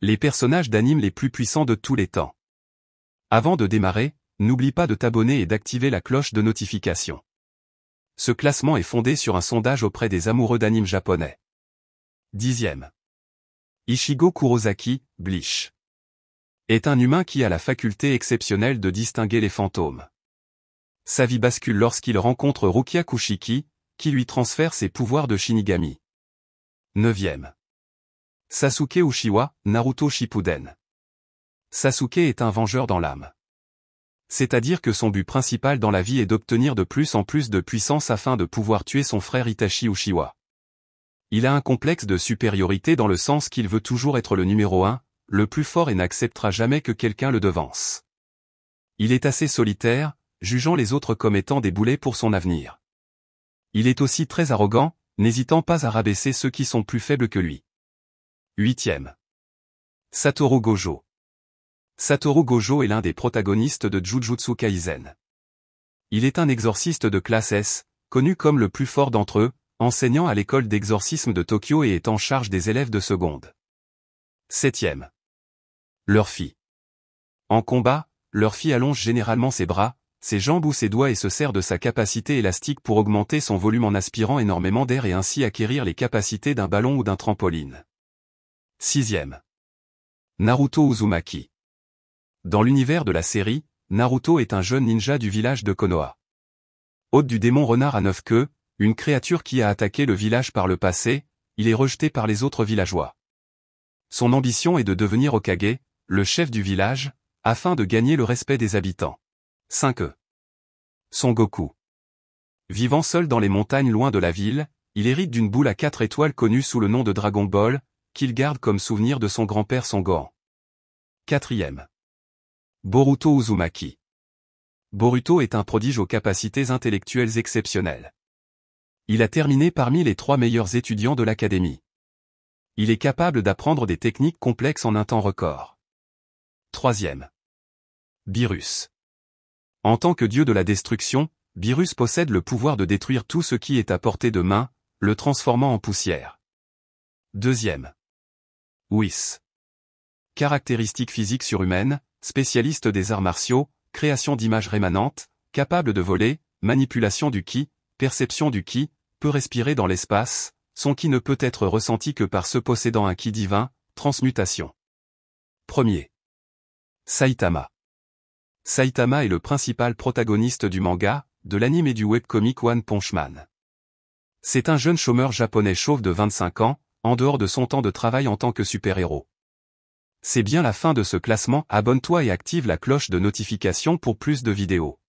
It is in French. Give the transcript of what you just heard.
Les personnages d'anime les plus puissants de tous les temps. Avant de démarrer, n'oublie pas de t'abonner et d'activer la cloche de notification. Ce classement est fondé sur un sondage auprès des amoureux d'anime japonais. 10e. Ichigo Kurosaki, Bleach. Est un humain qui a la faculté exceptionnelle de distinguer les fantômes. Sa vie bascule lorsqu'il rencontre Rukia Kushiki, qui lui transfère ses pouvoirs de Shinigami. 9e. Sasuke Uchiwa, Naruto Shippuden. Sasuke est un vengeur dans l'âme. C'est-à-dire que son but principal dans la vie est d'obtenir de plus en plus de puissance afin de pouvoir tuer son frère Itachi Uchiwa. Il a un complexe de supériorité dans le sens qu'il veut toujours être le numéro 1, le plus fort et n'acceptera jamais que quelqu'un le devance. Il est assez solitaire, jugeant les autres comme étant des boulets pour son avenir. Il est aussi très arrogant, n'hésitant pas à rabaisser ceux qui sont plus faibles que lui. 8e. Satoru Gojo. Satoru Gojo est l'un des protagonistes de Jujutsu Kaisen. Il est un exorciste de classe S, connu comme le plus fort d'entre eux, enseignant à l'école d'exorcisme de Tokyo et est en charge des élèves de seconde. 7e. Luffy. En combat, Luffy allonge généralement ses bras, ses jambes ou ses doigts et se sert de sa capacité élastique pour augmenter son volume en aspirant énormément d'air et ainsi acquérir les capacités d'un ballon ou d'un trampoline. 6e. Naruto Uzumaki. Dans l'univers de la série, Naruto est un jeune ninja du village de Konoha. Hôte du démon renard à 9 queues, une créature qui a attaqué le village par le passé, il est rejeté par les autres villageois. Son ambition est de devenir Hokage, le chef du village, afin de gagner le respect des habitants. 5e. Son Goku. Vivant seul dans les montagnes loin de la ville, il hérite d'une boule à 4 étoiles connue sous le nom de Dragon Ball, qu'il garde comme souvenir de son grand-père Son Gohan. 4e. Boruto Uzumaki. Boruto est un prodige aux capacités intellectuelles exceptionnelles. Il a terminé parmi les 3 meilleurs étudiants de l'académie. Il est capable d'apprendre des techniques complexes en un temps record. 3e. Beerus. En tant que dieu de la destruction, Beerus possède le pouvoir de détruire tout ce qui est à portée de main, le transformant en poussière. 2e. Whis. Caractéristiques physiques surhumaines, spécialiste des arts martiaux, création d'images rémanentes, capable de voler, manipulation du ki, perception du ki, peut respirer dans l'espace, son ki ne peut être ressenti que par ceux possédant un ki divin, transmutation. 1er. Saitama. Saitama est le principal protagoniste du manga, de l'anime et du webcomic One Punch Man. C'est un jeune chômeur japonais chauve de 25 ans, en dehors de son temps de travail en tant que super-héros. C'est bien la fin de ce classement, abonne-toi et active la cloche de notification pour plus de vidéos.